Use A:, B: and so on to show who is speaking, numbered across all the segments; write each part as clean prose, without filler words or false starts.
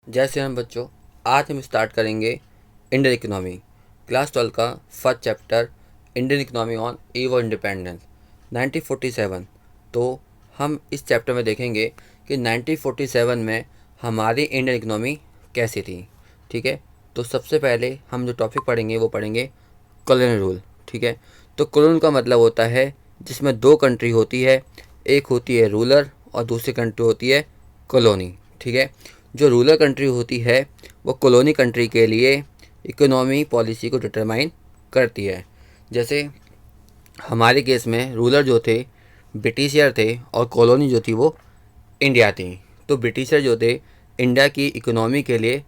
A: जैसे हम बच्चों, आज हम स्टार्ट करेंगे इंडियन इकोनॉमी, क्लास 12 का first chapter, Indian economy on eve of independence 1947। तो हम इस चैप्टर में देखेंगे कि 1947 में हमारी इंडियन इकोनॉमी कैसी थी। ठीक है, तो सबसे पहले हम जो टॉपिक पढ़ेंगे वो पढ़ेंगे कॉलोनियल रूल। ठीक है, तो कॉलोनी का मतलब होता है जिसमें दो कंट्री होती है, एक होती है रूलर और दूसरी कंट्री होती है कॉलोनी। ठीक है, जो रूलर कंट्री होती है वो कॉलोनी कंट्री के लिए इकोनॉमी पॉलिसी को डिटरमाइन करती है। जैसे हमारे केस में रूलर जो थे ब्रिटिशर थे और कॉलोनी जो थी वो इंडिया थी। तो ब्रिटिशर जो थे इंडिया की इकोनॉमी के लिए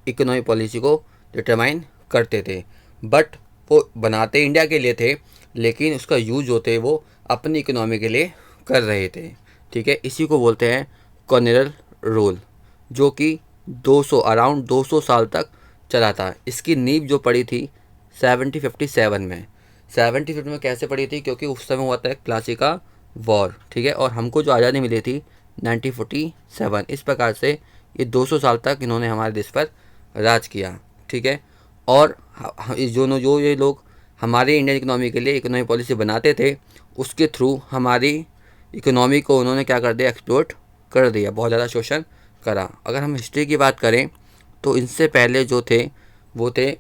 A: इकोनॉमी पॉलिसी को डिटरमाइन करते थे, बट वो बनाते इंडिया के लिए थे, लेकिन उसका यूज जो थे वो अपनी इकोनॉमी के लिए कर रहे थे। ठीक है, इसी को बोलते हैं कॉलोनियल रूल, जो कि 200 अराउंड 200 साल तक चला था। इसकी नींव जो पड़ी थी 1757 में। 1750 में कैसे पड़ी थी? क्योंकि उस समय हुआ था प्लासी का वॉर। ठीक है, और हमको जो आज़ादी मिली थी 1947। इस प्रकार से ये 200 साल तक इन्होंने हमारे देश पर राज किया। ठीक है, और जो ये लोग हमारे इंडियन इकोनॉमी के लिए इकोनॉमी पॉलिसी बनाते थे, उसके थ्रू हमारी इकोनॉमी को उन्होंने क्या कर दिया? एक्सप्लोट कर दिया, बहुत ज़्यादा शोषण करा। अगर हम हिस्ट्री की बात करें तो इनसे पहले जो थे वो थे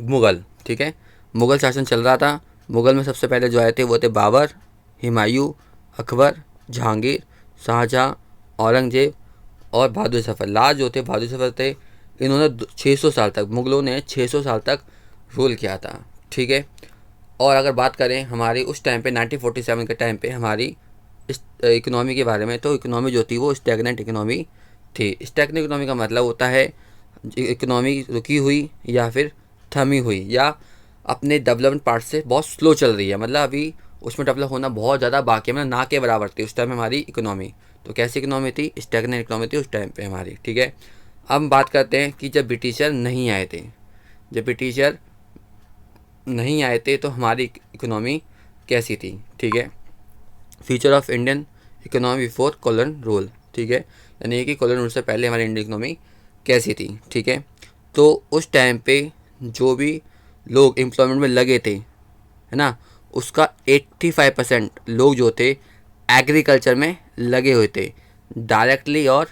A: मुग़ल। ठीक है, मुग़ल शासन चल रहा था। मुग़ल में सबसे पहले जो आए थे वो थे बाबर, हुमायूं, अकबर, जहांगीर, शाहजहाँ, औरंगजेब और बहादुर सफ़र। लास्ट जो थे बहादुर सफ़र थे। इन्होंने 600 साल तक, मुग़लों ने 600 साल तक रूल किया था। ठीक है, और अगर बात करें हमारी उस टाइम पे 1947 के टाइम पे हमारी इस इकोनॉमी के बारे में, तो इकोनॉमी जो थी वो स्टैग्नेंट इकोनॉमी थी। स्टैग्नेंट इकोनॉमी का मतलब होता है इकोनॉमी रुकी हुई या फिर थमी हुई, या अपने डेवलपमेंट पार्ट से बहुत स्लो चल रही है, मतलब अभी उसमें डेवलप होना बहुत ज़्यादा बाकी है, मतलब ना के बराबर थी उस टाइम हमारी इकोनॉमी। तो कैसी इकोनॉमी थी? स्टैग्नेंट इकोनॉमी थी उस टाइम पे हमारी। ठीक है, अब हम बात करते हैं कि जब ब्रिटिशर नहीं आए थे, जब ब्रिटिशर नहीं आए थे तो हमारी इकोनॉमी कैसी थी। ठीक है, feature of Indian economy before colon rule. ठीक है, यानी कि कॉलोन रूल से पहले हमारी इंडियन इकोनॉमी कैसी थी। ठीक है, तो उस टाइम पे जो भी लोग एम्प्लॉयमेंट में लगे थे, है ना, उसका 85% लोग जो थे एग्रीकल्चर में लगे हुए थे, डायरेक्टली और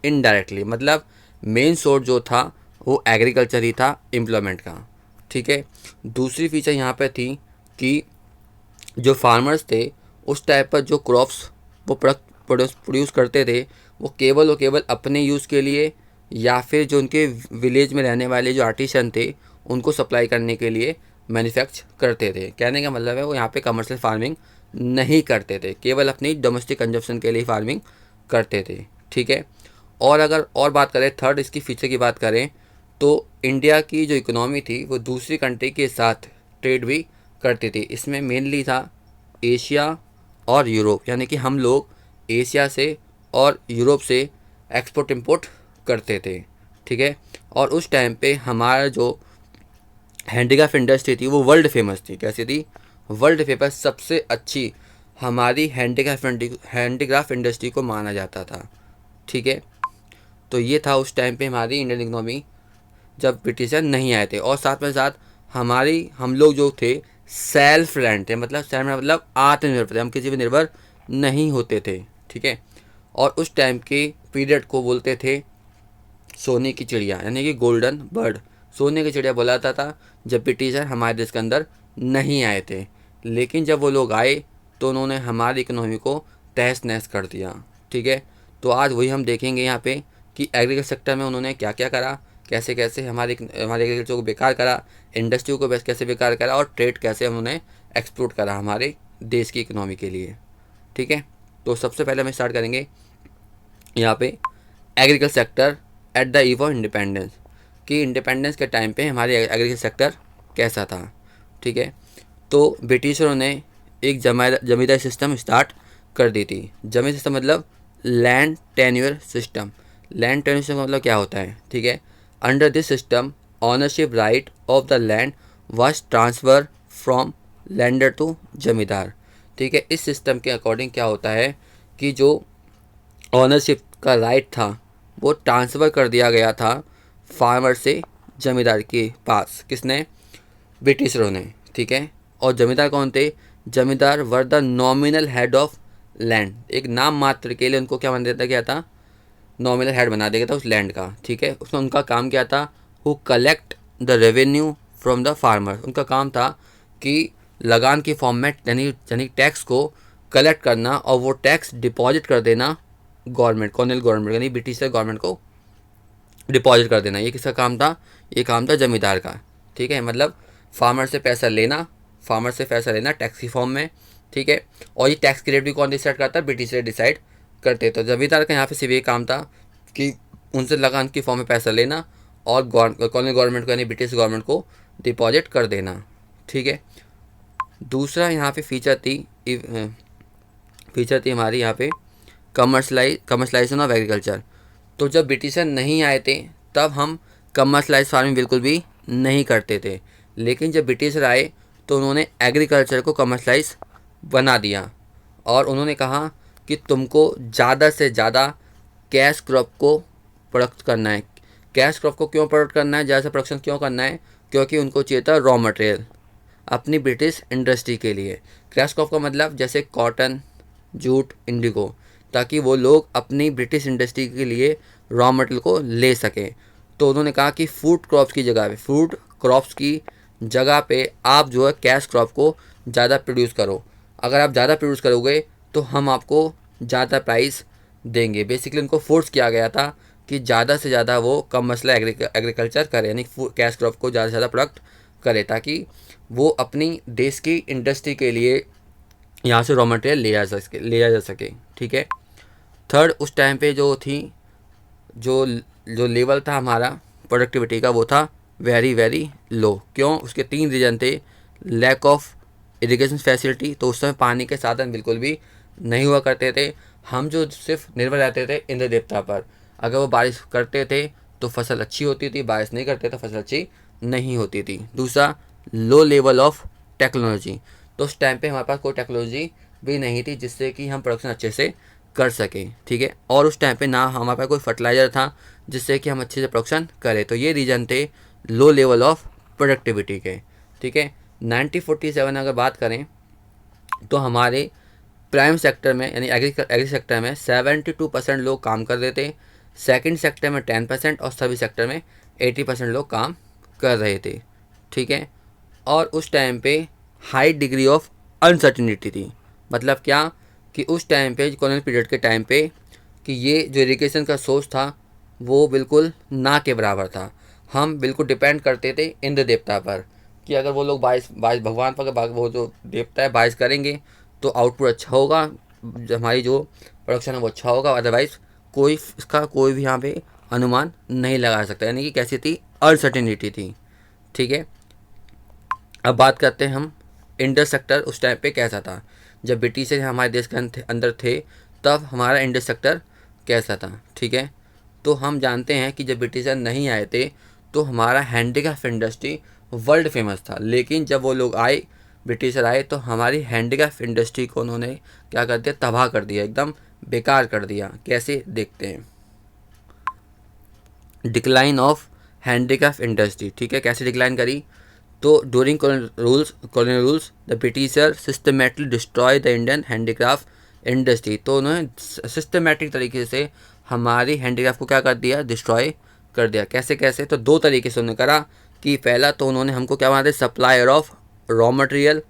A: इनडायरेक्टली। मतलब मेन सोर्स जो था वो एग्रीकल्चर ही था एम्प्लॉयमेंट का। ठीक है, दूसरी फीचर यहाँ पे थी कि जो फार्मर्स थे उस टाइप पर जो क्रॉप्स वो प्रोड्यूस करते थे, वो केवल और केवल अपने यूज़ के लिए या फिर जो उनके विलेज में रहने वाले जो आर्टिसन थे उनको सप्लाई करने के लिए मैन्युफैक्चर करते थे। कहने का मतलब है वो यहाँ पे कमर्शियल फार्मिंग नहीं करते थे, केवल अपनी डोमेस्टिक कंजप्शन के लिए फार्मिंग करते थे। ठीक है, और अगर और बात करें थर्ड इसकी फीचर की बात करें, तो इंडिया की जो इकोनॉमी थी वो दूसरी कंट्री के साथ ट्रेड भी करती थी। इसमें मेनली था एशिया और यूरोप, यानी कि हम लोग एशिया से और यूरोप से एक्सपोर्ट इंपोर्ट करते थे। ठीक है, और उस टाइम पे हमारा जो हैंडीक्राफ्ट इंडस्ट्री थी वो वर्ल्ड फेमस थी। कैसी थी? वर्ल्ड फेमस, सबसे अच्छी हमारी हैंडीक्राफ्ट इंडस्ट्री को माना जाता था। ठीक है, तो ये था उस टाइम पे हमारी इंडियन इकोनॉमी जब ब्रिटिशर नहीं आए थे। और साथ में साथ हम लोग जो थे सेल्फ रेंट थे, मतलब सेल्फ मतलब आत्मनिर्भर थे, हम किसी पर निर्भर नहीं होते थे। ठीक है, और उस टाइम के पीरियड को बोलते थे सोने की चिड़िया, यानी कि गोल्डन बर्ड। सोने की चिड़िया बोला जाता था जब ब्रिटिशर हमारे देश के अंदर नहीं आए थे, लेकिन जब वो लोग आए तो उन्होंने हमारी इकोनॉमी को तहस नहस कर दिया। ठीक है, तो आज वही हम देखेंगे यहाँ पे कि एग्रीकल्चर सेक्टर में उन्होंने क्या क्या करा, कैसे कैसे हमारे एग्रीकल्चर को बेकार करा, इंडस्ट्री को कैसे बेकार करा, और ट्रेड कैसे उन्होंने एक्सपोर्ट करा हमारे देश की इकोनॉमी के लिए। ठीक है, तो सबसे पहले हम स्टार्ट करेंगे यहाँ पे agriculture sector at the eve of independence, कि इंडिपेंडेंस के टाइम पे हमारे एग्रीकल्चर सेक्टर कैसा था। ठीक है, तो ब्रिटिशरों ने एक जमींदारी सिस्टम स्टार्ट कर दी थी। जमीन सिस्टम मतलब land tenure system. Land tenure system मतलब क्या होता है? ठीक है, under this system ownership right of the land was transferred from lander to zamindar. ठीक है, इस सिस्टम के अकॉर्डिंग क्या होता है कि जो ऑनरशिप का राइट था वो ट्रांसफ़र कर दिया गया था फार्मर से जमींदार के पास। किसने? ब्रिटिशरों ने। ठीक है। और जमींदार कौन थे? जमींदार were the nominal head of land. एक नाम मात्र के लिए उनको क्या बना देता गया था? नॉमिनल हेड बना दिया गया था उस लैंड का। ठीक है। उसमें उनका काम क्या था? Who collect the revenue from the farmer. उनका काम था कि लगान की फॉर्म में यानी टैक्स को कलेक्ट करना और वो टैक्स डिपॉजिट कर देना गवर्नमेंट, कॉलोनियल गवर्नमेंट यानी ब्रिटिश गवर्नमेंट को डिपॉजिट कर देना। ये किसका काम था? ये काम था जमींदार का। ठीक है। मतलब फार्मर से पैसा लेना, टैक्स की फॉर्म में। ठीक है। और ये टैक्स की रेट भी कौन डिसाइड करता? ब्रिटिश डिसाइड करते। तो जमींदार का यहाँ पे सिर्फ ये काम था कि उनसे लगान की फॉर्म में पैसा लेना और कॉलोनियल गवर्नमेंट को यानी ब्रिटिश गवर्नमेंट को डिपॉजिट कर देना। ठीक है। दूसरा यहाँ पे फीचर थी हमारी यहाँ पे कमर्शलाइजेशन ऑफ एग्रीकल्चर। तो जब ब्रिटिशर नहीं आए थे तब हम कमर्शलाइज फार्मिंग बिल्कुल भी नहीं करते थे, लेकिन जब ब्रिटिशर आए तो उन्होंने एग्रीकल्चर को कमर्शलाइज बना दिया और उन्होंने कहा कि तुमको ज़्यादा से ज़्यादा कैश क्रॉप को प्रोडक्ट करना है। कैश क्रॉप को क्यों प्रोडक्ट करना है, ज़्यादा प्रोडक्शन क्यों करना है? क्योंकि उनको चाहिए था रॉ मटेरियल अपनी ब्रिटिश इंडस्ट्री के लिए। कैश क्रॉप का मतलब जैसे कॉटन, जूट, इंडिगो, ताकि वो लोग अपनी ब्रिटिश इंडस्ट्री के लिए रॉ मटेरियल को ले सकें। तो उन्होंने कहा कि फूड क्रॉप्स की जगह पे आप जो है कैश क्रॉप को ज़्यादा प्रोड्यूस करो। अगर आप ज़्यादा प्रोड्यूस करोगे तो हम आपको ज़्यादा प्राइस देंगे। बेसिकली उनको फोर्स किया गया था कि ज़्यादा से ज़्यादा वो कम मसला एग्रीकल्चर करे, यानी कैश क्रॉप को ज़्यादा से ज़्यादा प्रोडक्ट करे ताकि वो अपनी देश की इंडस्ट्री के लिए यहाँ से रॉ मटेरियल ले जा सके। ठीक है। थर्ड, उस टाइम पे जो जो लेवल था हमारा प्रोडक्टिविटी का वो था वेरी वेरी लो। क्यों? उसके 3 रीज़न थे। लैक ऑफ इरिगेशन फैसिलिटी, तो उस समय पानी के साधन बिल्कुल भी नहीं हुआ करते थे। हम जो सिर्फ निर्भर रहते थे इंद्र देवता पर। अगर वो बारिश करते थे तो फसल अच्छी होती थी, बारिश नहीं करते तो फसल अच्छी नहीं होती थी। दूसरा, लो लेवल ऑफ टेक्नोलॉजी। तो उस टाइम पे हमारे पास कोई टेक्नोलॉजी भी नहीं थी जिससे कि हम प्रोडक्शन अच्छे से कर सकें। ठीक है। और उस टाइम पे ना हमारे पास कोई फर्टिलाइज़र था जिससे कि हम अच्छे से प्रोडक्शन करें। तो ये रीज़न थे लो लेवल ऑफ प्रोडक्टिविटी के। ठीक है। 1947 अगर बात करें तो हमारे प्राइम सेक्टर में यानी एग्री सेक्टर में 72% लोग काम कर रहे थे, सेकंड सेक्टर में 10% और सभी सेक्टर में 80% लोग काम कर रहे थे। ठीक है। और उस टाइम पे हाई डिग्री ऑफ अनसर्टिनिटी थी। मतलब क्या? कि उस टाइम पे कॉलोनियल पीरियड के टाइम पे कि ये जो इरिगेशन का सोर्स था वो बिल्कुल ना के बराबर था। हम बिल्कुल डिपेंड करते थे इंद्र देवता पर कि अगर वो लोग बारिश भगवान पर वो जो देवता है बारिश करेंगे तो आउटपुट अच्छा होगा, हमारी जो प्रोडक्शन है वो अच्छा होगा। अदरवाइज कोई भी यहाँ पे अनुमान नहीं लगा सकता, यानी कि कैसी थी? अनसर्टिनिटी थी। ठीक है। अब बात करते हैं हम इंडस सेक्टर उस टाइम पे कैसा था। जब ब्रिटिश हमारे देश के अंदर थे तब हमारा इंडस सेक्टर कैसा था। ठीक है। तो हम जानते हैं कि जब ब्रिटिशर नहीं आए थे तो हमारा हैंडीक्राफ्ट इंडस्ट्री वर्ल्ड फेमस था, लेकिन जब वो लोग आए, ब्रिटिशर आए, तो हमारी हैंडीक्राफ्ट इंडस्ट्री को उन्होंने क्या कर दिया? तबाह कर दिया, एकदम बेकार कर दिया। कैसे? देखते हैं। Decline of handicraft industry. ठीक है। कैसे डिक्लाइन करी? तो during colonial rules the britisher systematically destroy the Indian handicraft industry. तो उन्होंने सिस्टमेटिक तरीके से हमारी हैंडीक्राफ्ट को क्या कर दिया? डिस्ट्रॉय कर दिया। कैसे कैसे? तो 2 तरीके से उन्होंने करा कि पहला तो उन्होंने हमको क्या बना दिया? Supplier of raw material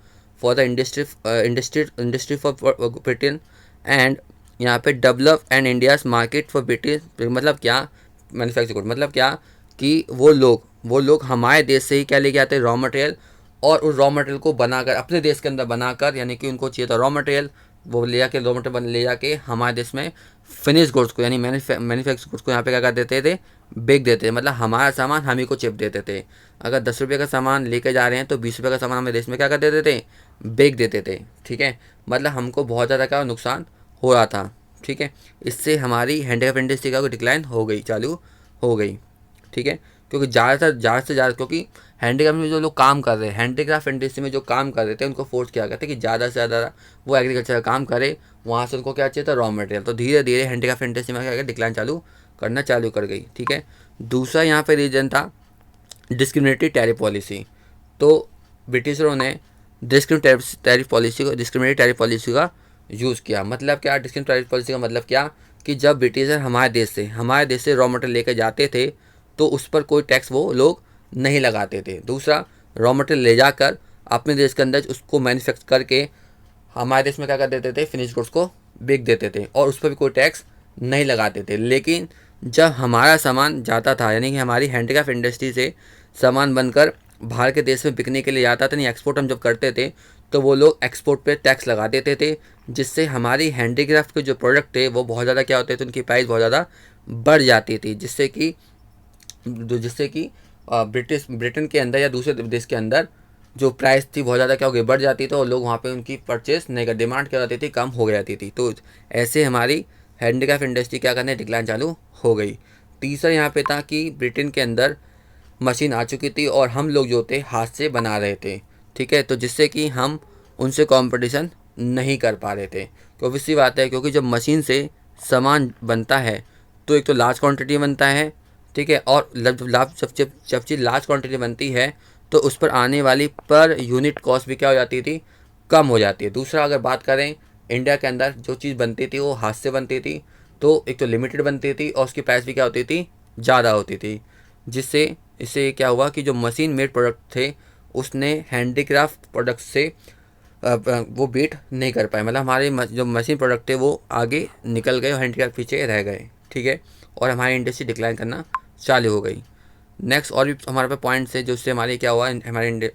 A: for the industry for Britain and यहाँ पे develop and India's market for British. मतलब क्या? मैन्युफैक्चर। मतलब क्या? कि वो लोग हमारे देश से ही क्या लेके आते हैं? रॉ मटेरियल, और उस रॉ मटेरियल को बनाकर अपने देश के अंदर बनाकर, यानी कि उनको चाहिए था रॉ मटेरियल, वो ले जाके रॉ मटेरियल ले जाके हमारे देश में फिनिश गुड्स को यानी मैन्युफैक्चर गुड्स को यहाँ पे क्या कर देते थे? बेच देते थे। मतलब हमारा सामान हम ही को चिप देते थे। अगर 10 रुपये का सामान लेके जा रहे हैं तो 20 रुपये का सामान हमारे देश में क्या कर देते थे? बेच देते थे। ठीक है। मतलब हमको बहुत ज़्यादा क्या नुकसान हो रहा था। ठीक है। इससे हमारी हैंडीक्राफ्ट इंडस्ट्री का डिक्लाइन चालू हो गई। ठीक है। क्योंकि ज़्यादा से ज़्यादा क्योंकि हैंडीक्राफ्ट में जो लोग काम कर रहे हैं, हैंडीक्राफ्ट इंडस्ट्री में जो काम कर रहे थे, उनको फोर्स किया गया था कि ज़्यादा से ज़्यादा वो एग्रीकल्चर का काम करे, वहाँ से उनको क्या चाहिए था? Raw material. तो धीरे धीरे हैंडीक्राफ्ट इंडस्ट्री में क्या डिक्लाइन चालू करना चालू कर गई। ठीक है, दूसरा यहाँ पे रीजन था डिस्क्रिमिनेटरी टैरिफ पॉलिसी। तो ब्रिटिशरों ने डिस्क्रिमिनेटरी टैरिफ पॉलिसी का यूज़ किया। मतलब क्या डिस्क्रिमिनेटरी टैरिफ पॉलिसी का मतलब क्या कि जब ब्रिटिशर हमारे देश से रॉ मटेरियल लेकर जाते थे तो उस पर कोई टैक्स वो लोग नहीं लगाते थे। दूसरा, रॉ मटेरियल ले जाकर अपने देश के अंदर उसको मैन्युफैक्चर करके हमारे देश में क्या कर देते थे, फिनिश गुड्स को बेच देते थे और उस पर भी कोई टैक्स नहीं लगाते थे। लेकिन जब हमारा सामान जाता था, यानी कि हमारी हैंडीक्राफ्ट इंडस्ट्री से सामान बनकर बाहर के देश में बिकने के लिए जाता था, नहीं एक्सपोर्ट हम जब करते थे तो वो लोग एक्सपोर्ट पे टैक्स लगा देते थे, जिससे हमारी हैंडीक्राफ्ट के जो प्रोडक्ट थे वो बहुत ज़्यादा क्या होते थे, उनकी प्राइस बहुत ज़्यादा बढ़ जाती थी, जिससे कि ब्रिटेन के अंदर या दूसरे देश के अंदर जो प्राइस थी बहुत ज़्यादा क्या हो गई, बढ़ जाती थी और लोग वहाँ पे उनकी परचेस नहीं कर, डिमांड क्या होती थी, कम हो जाती थी। तो ऐसे हमारी हैंडीक्राफ्ट इंडस्ट्री क्या करने डिक्लाइन चालू हो गई। तीसरा यहाँ पे था कि ब्रिटेन के अंदर मशीन आ चुकी थी और हम लोग जो थे हाथ से बना रहे थे। ठीक है, तो जिससे कि हम उनसे कंपटीशन नहीं कर पा रहे थे। तो सी बात है, क्योंकि जब मशीन से सामान बनता है तो एक तो लार्ज क्वांटिटी बनता है। ठीक है, और जब चीज़ लार्ज क्वांटिटी बनती है तो उस पर आने वाली पर यूनिट कॉस्ट भी क्या हो जाती थी, कम हो जाती है। दूसरा, अगर बात करें इंडिया के अंदर जो चीज़ बनती थी वो हाथ से बनती थी, तो एक तो लिमिटेड बनती थी और उसकी प्राइस भी क्या होती थी, ज़्यादा होती थी। इससे क्या हुआ कि जो मशीन मेड प्रोडक्ट थे उसने हैंडीक्राफ्ट प्रोडक्ट से वो बीट नहीं कर पाए। मतलब हमारे जो मशीन प्रोडक्ट थे वो आगे निकल गए और हैंडीक्राफ्ट पीछे रह गए। ठीक है, और हमारी इंडस्ट्री डिक्लाइन करना चालू हो गई। नेक्स्ट और भी हमारे पे पॉइंट्स है जो उससे हमारे क्या हुआ, हमारे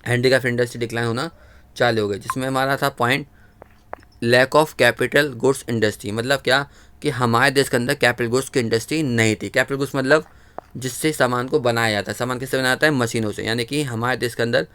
A: हैंडीक्राफ्ट इंडस्ट्री डिक्लाइन होना चालू हो गई। जिसमें हमारा था point lack of capital goods industry. मतलब क्या कि हमारे देश के अंदर कैपिटल गुड्स की इंडस्ट्री नहीं थी। कैपिटल गुड्स मतलब जिससे सामान को बनाया जाता है। सामान किससे बनाया जाता है, मशीनों से। यानी कि हमारे देश के अंदर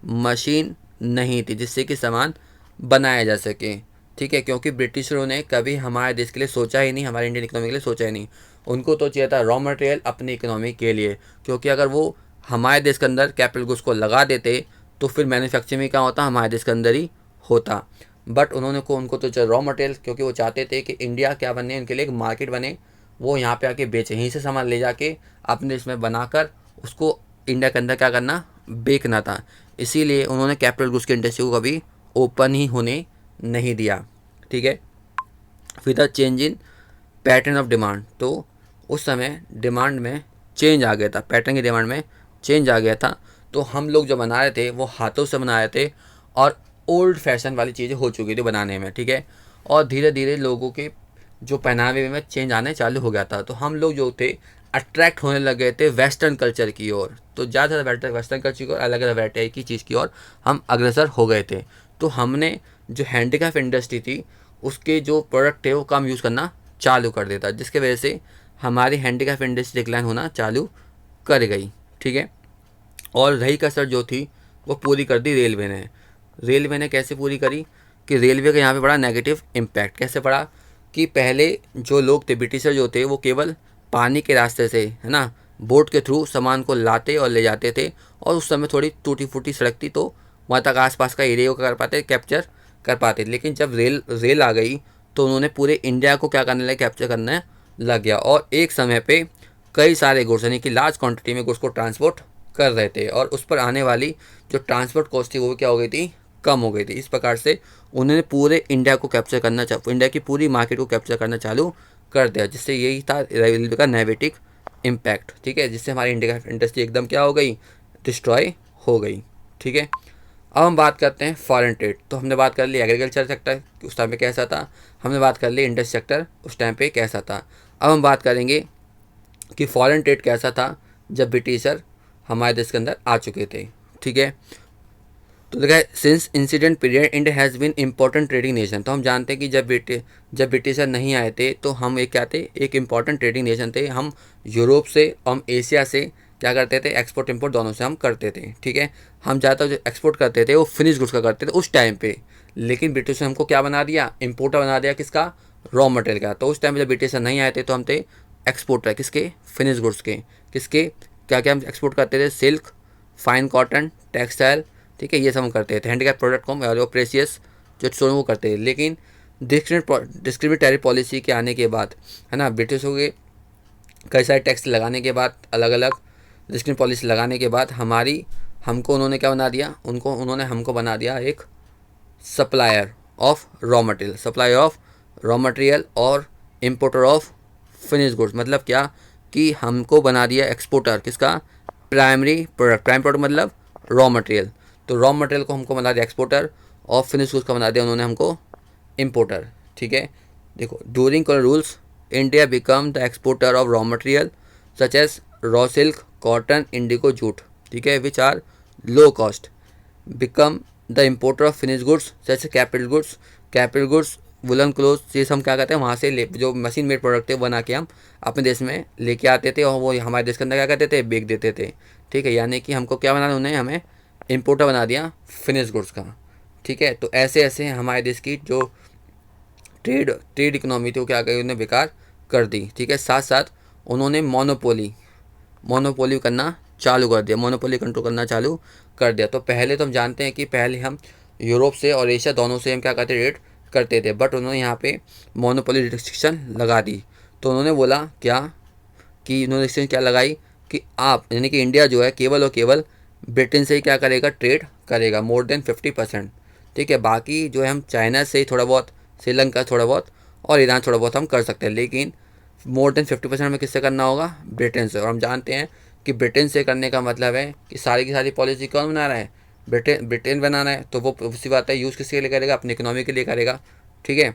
A: मशीन नहीं थी जिससे कि सामान बनाया जा सके। ठीक है, क्योंकि ब्रिटिशरों ने कभी हमारे देश के लिए सोचा ही नहीं, हमारे इंडियन इकोनॉमी के लिए सोचा ही नहीं। उनको तो चाहिए था रॉ मटेरियल अपनी इकोनॉमी के लिए, क्योंकि अगर वो हमारे देश के अंदर कैपिटल गुड्स को लगा देते तो फिर मैन्युफैक्चरिंग क्या होता, हमारे देश के अंदर ही होता। बट उनको तो चाहिए रॉ मटेरियल, क्योंकि वो चाहते थे कि इंडिया क्या बने, उनके लिए एक मार्केट बने, वो यहाँ पे आके बेचे, यहीं से सामान ले जाके अपने देश में बनाकर उसको इंडिया के अंदर क्या करना, बेचना था। इसीलिए उन्होंने कैपिटल गुड्स की इंडस्ट्री को कभी ओपन ही होने नहीं दिया। ठीक है, फिर the change in pattern of demand. तो उस समय डिमांड में चेंज आ गया था, पैटर्न की डिमांड में चेंज आ गया था। तो हम लोग जो बना रहे थे वो हाथों से बना रहे थे और ओल्ड फैशन वाली चीज़ें हो चुकी थी बनाने में। ठीक है, और धीरे धीरे लोगों के जो पहनावे में चेंज आने चालू हो गया था। तो हम लोग जो थे अट्रैक्ट होने लगे थे वेस्टर्न कल्चर की ओर। तो ज़्यादा वेस्टर्न कल्चर की ओर, अलग अलग वैरायटी की चीज़ की ओर हम अग्रसर हो गए थे। तो हमने जो हैंडीक्राफ्ट इंडस्ट्री थी उसके जो प्रोडक्ट थे वो कम यूज़ करना चालू कर देता, जिसके वजह से हमारी हैंडीक्राफ्ट इंडस्ट्री डिक्लाइन होना चालू कर गई। ठीक है, और रही कसर जो थी वो पूरी कर दी रेलवे ने। रेलवे ने कैसे पूरी करी कि रेलवे का यहाँ पे बड़ा नेगेटिव इम्पैक्ट कैसे पड़ा कि पहले जो लोग थे, ब्रिटिशर जो थे, वो केवल पानी के रास्ते से, है ना, बोट के थ्रू सामान को लाते और ले जाते थे। और उस समय थोड़ी टूटी फूटी सड़क थी तो वहाँ तक आसपास का एरिया को कर पाते, कैप्चर कर पाते। लेकिन जब रेल आ गई तो उन्होंने पूरे इंडिया को क्या करने लगे, कैप्चर करने लग गया। और एक समय पे कई सारे गुड्स, यानी कि लार्ज क्वांटिटी में गुड्स को ट्रांसपोर्ट कर रहे थे और उस पर आने वाली जो ट्रांसपोर्ट कॉस्ट थी वो क्या हो गई थी, कम हो गई थी। इस प्रकार से उन्होंने पूरे इंडिया को कैप्चर करना, इंडिया की पूरी मार्केट को कैप्चर करना चालू कर दिया, जिससे यही था रेलवे का नेगेटिव इम्पैक्ट। ठीक है, जिससे हमारी इंडिया की इंडस्ट्री एकदम क्या हो गई, डिस्ट्रॉय हो गई। ठीक है, अब हम बात करते हैं फॉरेन ट्रेड। तो हमने बात कर ली एग्रीकल्चर सेक्टर उस टाइम पे कैसा था, हमने बात कर ली इंडस्ट्री सेक्टर उस टाइम पे कैसा था। अब हम बात करेंगे कि फॉरेन ट्रेड कैसा था जब ब्रिटिशर हमारे देश के अंदर आ चुके थे। ठीक है, तो देखा since incident period India has been important trading nation. तो हम जानते हैं कि जब ब्रिटिशर नहीं आए थे तो हम एक क्या थे, एक इम्पॉर्टेंट ट्रेडिंग नेशन थे। हम यूरोप से, हम एशिया से क्या करते थे, एक्सपोर्ट इम्पोर्ट दोनों से हम करते थे। ठीक है, हम ज़्यादातर जो एक्सपोर्ट करते थे वो फिनिश गुड्स का करते थे उस टाइम पे। लेकिन ब्रिटिश ने हमको क्या बना दिया, इम्पोर्टर बना दिया, किसका, रॉ मटेरियल का। तो उस टाइम जब ब्रिटिशर नहीं आए थे तो हम थे एक्सपोर्टर, किसके, फिनिश गुड्स के। किसके, क्या क्या हम एक्सपोर्ट करते थे, सिल्क, फाइन कॉटन, टेक्सटाइल। ठीक है, ये सब हम करते थे। हैंडीक्राफ्ट प्रोडक्ट को और प्रेशियस जो सोने वो करते थे। लेकिन डिस्क्रिमिनेटरी पॉलिसी के आने के बाद, है ना, ब्रिटिशों के कई सारे टैक्स लगाने के बाद, अलग अलग रिस्ट्रिक्शन पॉलिसी लगाने के बाद हमको उन्होंने क्या बना दिया, उन्होंने हमको बना दिया एक supplier of raw material, supplier of raw material और इम्पोर्टर ऑफ फिनिश गुड्स। मतलब क्या कि हमको बना दिया एक्सपोर्टर किसका, प्राइमरी प्रोडक्ट। प्राइमरी प्रोडक्ट मतलब रॉ मटेरियल, तो रॉ मटेरियल को हमको बना दिया एक्सपोर्टर और फिनिश गुड्स का बना दिया उन्होंने हमको इम्पोर्टर। ठीक है, देखो during colonial rules India become the exporter of raw material such as raw silk, cotton, indigo, jute, ठीक है, which are low cost, become the importer of finish goods जैसे कैपिटल गुड्स, वुलन क्लोथ, ये सब क्या कहते हैं वहाँ से जो मशीन मेड प्रोडक्ट थे बना के हम अपने देश में लेके आते थे और वो हमारे देश के अंदर क्या करते थे, बेच देते थे। ठीक है, यानी कि हमको क्या बनाना, उन्हें हमें इम्पोर्टर बना दिया फिनिश गुड्स का। ठीक है, तो ऐसे ऐसे हमारे देश की जो ट्रेड इकोनॉमी थी वो क्या करी, उन्हें बेकार कर दी। ठीक है, साथ साथ उन्होंने मोनोपोली करना चालू कर दिया, मोनोपोली कंट्रोल करना चालू कर दिया। तो पहले तो हम जानते हैं कि पहले हम यूरोप से और एशिया दोनों से हम क्या करते, रेट करते थे, बट उन्होंने यहाँ पे मोनोपोली रिस्ट्रिक्शन लगा दी। तो उन्होंने बोला क्या कि उन्होंने रिस्ट्रिक्शन क्या लगाई कि आप यानी कि इंडिया जो है केवल और केवल ब्रिटेन से ही क्या करेगा, ट्रेड करेगा मोर देन 50%। ठीक है, बाकी जो है हम चाइना से ही थोड़ा बहुत, श्रीलंका थोड़ा बहुत और ईरान थोड़ा बहुत हम कर सकते हैं, लेकिन मोर देन 50% हमें किससे करना होगा, ब्रिटेन से। और हम जानते हैं कि ब्रिटेन से करने का मतलब है कि सारी की सारी पॉलिसी कौन बना रहा है, ब्रिटेन बनाना है, तो वो उसी बात है, यूज़ किसके लिए करेगा, अपनी इकोनॉमी के लिए करेगा। ठीक है,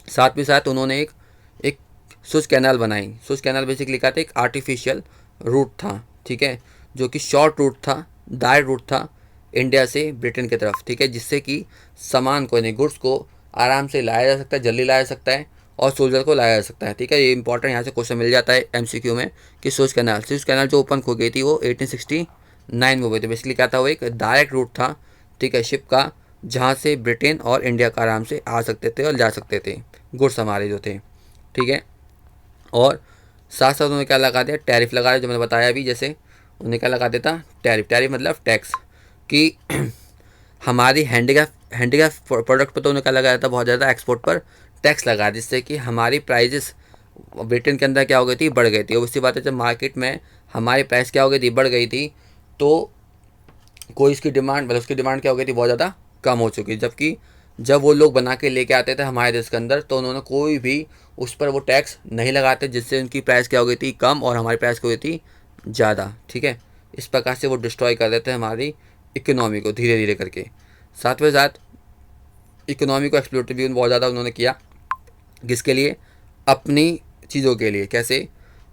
A: साथ ही साथ उन्होंने एक सुएज कैनाल बनाई। सुएज कैनाल बेसिकली क्या था, एक आर्टिफिशियल रूट था। ठीक है, जो कि शॉर्ट रूट था, डायरेक्ट रूट था इंडिया से ब्रिटेन की तरफ। ठीक है, जिससे कि सामान को यानी गुड्स को आराम से लाया जा सकता है, जल्दी लाया जा सकता है और सोल्जर को लाया जा सकता है। ठीक है, ये इंपॉर्टेंट यहाँ से क्वेश्चन मिल जाता है एमसीक्यू में कि सुएज कैनाल जो ओपन हो गई थी वो 1869 में हुई थी। बेसिकली क्या था, वो एक डायरेक्ट रूट था, ठीक है, शिप का, जहाँ से ब्रिटेन और इंडिया का आराम से आ सकते थे और जा सकते थे गुड्स हमारे जो थे। ठीक है, और साथ साथ उन्होंने क्या लगा दिया, टैरिफ लगा दिया, जो मैंने बताया अभी, जैसे उन्हें क्या लगा देता, टैरिफ मतलब टैक्स, कि हमारी हैंडीक्राफ्ट प्रोडक्ट पर तो उन्हें क्या लगाया था, बहुत ज़्यादा एक्सपोर्ट पर टैक्स लगा, जिससे कि हमारी प्राइजेस ब्रिटेन के अंदर क्या हो गई थी, बढ़ गई थी। और उसी बात है, जब मार्केट में हमारी प्राइस क्या हो गई थी, बढ़ गई थी, तो कोई इसकी डिमांड, मतलब उसकी डिमांड क्या हो गई थी, बहुत ज़्यादा कम हो चुकी। जबकि जब वो लोग बना के लेके आते थे हमारे देश के अंदर, तो उन्होंने कोई भी उस पर वो टैक्स नहीं लगाते, जिससे उनकी प्राइस क्या हो गई थी, कम, और हमारी प्राइस क्या हो गई थी, ज़्यादा। ठीक है, इस प्रकार से वो डिस्ट्रॉय कर देते हैं हमारी इकोनॉमी को धीरे धीरे करके। साथ में साथ इकोनॉमी को एक्सप्लोट भी बहुत ज़्यादा उन्होंने किया, किसके लिए, अपनी चीज़ों के लिए। कैसे,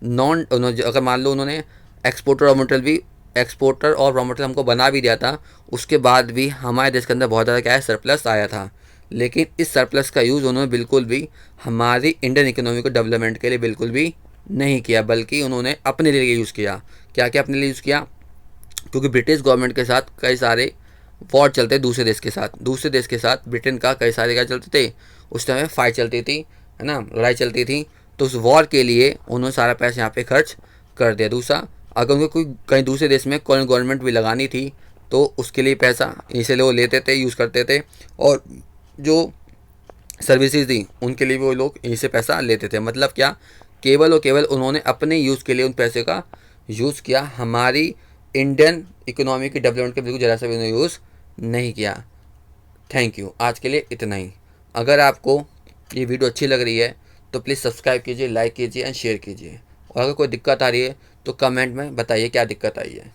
A: अगर मान लो उन्होंने एक्सपोर्टर और रॉ मटेरियल हमको बना भी दिया था, उसके बाद भी हमारे देश के अंदर बहुत ज़्यादा क्या है, सरप्लस आया था। लेकिन इस सरप्लस का यूज़ उन्होंने बिल्कुल भी हमारी इंडियन इकोनॉमी को डेवलपमेंट के लिए बिल्कुल भी नहीं किया, बल्कि उन्होंने अपने लिए यूज़ किया। क्या क्या अपने लिए यूज़ किया, क्योंकि ब्रिटिश गवर्नमेंट के साथ कई सारे वॉर चलते दूसरे देश के साथ ब्रिटेन का कई सारे क्या चलते थे, उस टाइम फाइट चलती थी, है ना, लड़ाई चलती थी। तो उस वॉर के लिए उन्होंने सारा पैसा यहाँ पे खर्च कर दिया। दूसरा, अगर उनको कोई कहीं दूसरे देश में कॉलोनी गवर्नमेंट भी लगानी थी, तो उसके लिए पैसा इसलिए वो लेते थे, यूज़ करते थे, और जो सर्विसेज दी उनके लिए भी वो लोग यहीं से पैसा लेते थे। मतलब क्या, केवल और केवल उन्होंने अपने यूज़ के लिए उन पैसे का यूज़ किया, हमारी इंडियन इकोनॉमी की डेवलपमेंट के बिल्कुल ज़रा सा भी उन्होंने यूज़ नहीं किया। थैंक यू, आज के लिए इतना ही। अगर आपको ये वीडियो अच्छी लग रही है तो प्लीज़ सब्सक्राइब कीजिए, लाइक कीजिए एंड शेयर कीजिए, और अगर कोई दिक्कत आ रही है तो कमेंट में बताइए क्या दिक्कत आई है।